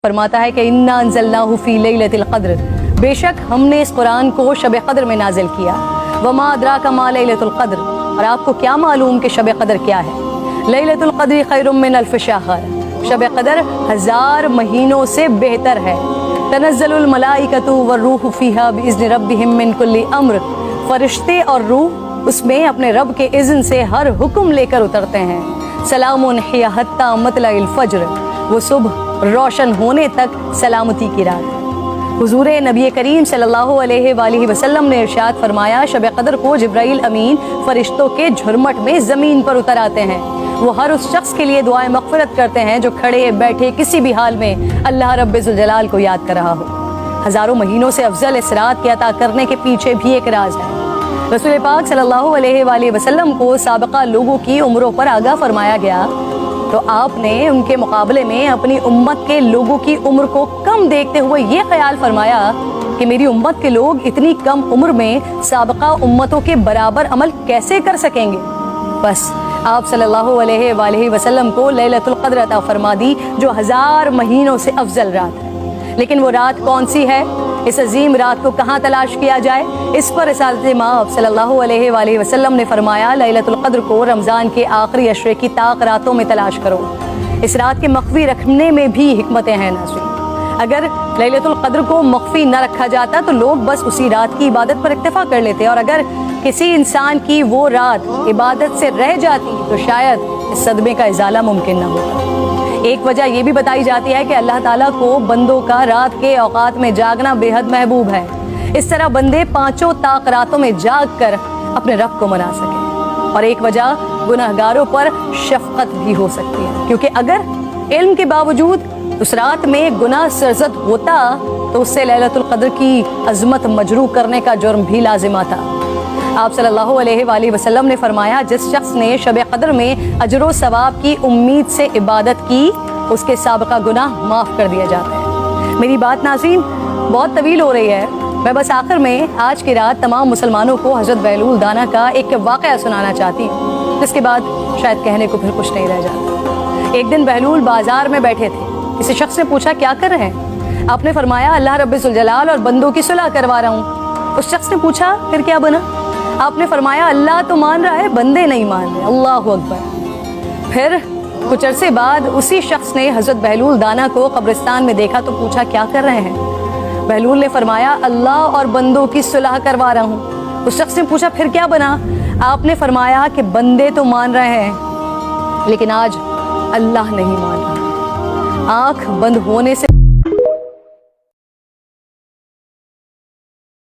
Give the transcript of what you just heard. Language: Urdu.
فرماتا ہے کہ انا انزلناہ فی لیلۃ القدر، بے شک ہم نے اس قرآن کو شب قدر میں نازل کیا۔ وما ادراک ما لیلۃ القدر، اور آپ کو کیا معلوم کہ شب قدر کیا ہے؟ لیلۃ القدر خیر من الف شہر، شب قدر 1000 مہینوں سے بہتر ہے۔ تنزل الملائکۃ والروح فیہا باذن ربہم من کل امر، فرشتے اور روح اس میں اپنے رب کے اذن سے ہر حکم لے کر اترتے ہیں۔ سلام ہی حتی مطلع الفجر، وہ صبح روشن ہونے تک سلامتی کی رات۔ حضور نبی کریم صلی اللہ علیہ وآلہ وسلم نے ارشاد فرمایا، شب قدر کو جبرائیل امین فرشتوں کے جھرمٹ میں زمین پر اتر آتے ہیں۔ وہ ہر اس شخص کے لیے دعائیں مغفرت کرتے ہیں جو کھڑے بیٹھے کسی بھی حال میں اللہ رب ذوالجلال کو یاد کر رہا ہو۔ ہزاروں مہینوں سے افضل اس رات کے عطا کرنے کے پیچھے بھی ایک راز ہے۔ رسول پاک صلی اللہ علیہ وآلہ وسلم کو سابقہ لوگوں کی عمروں پر آگاہ فرمایا گیا، تو آپ نے ان کے مقابلے میں اپنی امت کے لوگوں کی عمر کو کم دیکھتے ہوئے یہ خیال فرمایا کہ میری امت کے لوگ اتنی کم عمر میں سابقہ امتوں کے برابر عمل کیسے کر سکیں گے؟ بس آپ صلی اللہ علیہ وآلہ وسلم کو لیلۃ القدر عطا فرما دی، جو 1000 مہینوں سے افضل رات ہے۔ لیکن وہ رات کون سی ہے؟ اس عظیم رات کو کہاں تلاش کیا جائے؟ اس پر رسالت مآب صلی اللہ علیہ وآلہ وسلم نے فرمایا، لیلۃ القدر کو رمضان کے آخری عشرے کی طاق راتوں میں تلاش کرو۔ اس رات کے مخفی رکھنے میں بھی حکمتیں ہیں ناظرین۔ اگر لیلۃ القدر کو مخفی نہ رکھا جاتا تو لوگ بس اسی رات کی عبادت پر اکتفا کر لیتے، اور اگر کسی انسان کی وہ رات عبادت سے رہ جاتی تو شاید اس صدمے کا ازالہ ممکن نہ ہوتا۔ ایک وجہ یہ بھی بتائی جاتی ہے کہ اللہ تعالیٰ کو بندوں کا رات کے اوقات میں جاگنا بے حد محبوب ہے، اس طرح بندے 5 طاق راتوں میں جاگ کر اپنے رب کو منا سکیں۔ اور ایک وجہ گناہگاروں پر شفقت بھی ہو سکتی ہے، کیونکہ اگر علم کے باوجود اس رات میں گناہ سرزد ہوتا تو اس سے لیلۃ القدر کی عظمت مجروح کرنے کا جرم بھی لازم آتا۔ آپ صلی اللہ علیہ وآلہ وسلم نے فرمایا، جس شخص نے شب قدر میں اجر و ثواب کی امید سے عبادت کی، اس کے سابقہ گناہ معاف کر دیا جاتا ہے۔ میری بات ناظرین بہت طویل ہو رہی ہے، میں بس آخر میں آج کی رات تمام مسلمانوں کو حضرت بہلول دانا کا ایک واقعہ سنانا چاہتی ہوں، جس کے بعد شاید کہنے کو پھر کچھ نہیں رہ جاتا۔ ایک دن بہلول بازار میں بیٹھے تھے، کسی شخص نے پوچھا کیا کر رہے ہیں؟ آپ نے فرمایا، اللہ رب ذوالجلال اور بندوں کی صلح کروا رہا ہوں۔ اس شخص نے پوچھا پھر کیا بنا؟ آپ نے فرمایا، اللہ تو مان رہا ہے، بندے نہیں مان رہے۔ اللہ اکبر۔ پھر کچھ عرصے بعد اسی شخص نے حضرت بہلول دانا کو قبرستان میں دیکھا تو پوچھا کیا کر رہے ہیں؟ بہلول نے فرمایا، اللہ اور بندوں کی صلح کروا رہا ہوں۔ اس شخص نے پوچھا پھر کیا بنا؟ آپ نے فرمایا کہ بندے تو مان رہے ہیں لیکن آج اللہ نہیں مان رہا۔ آنکھ بند ہونے سے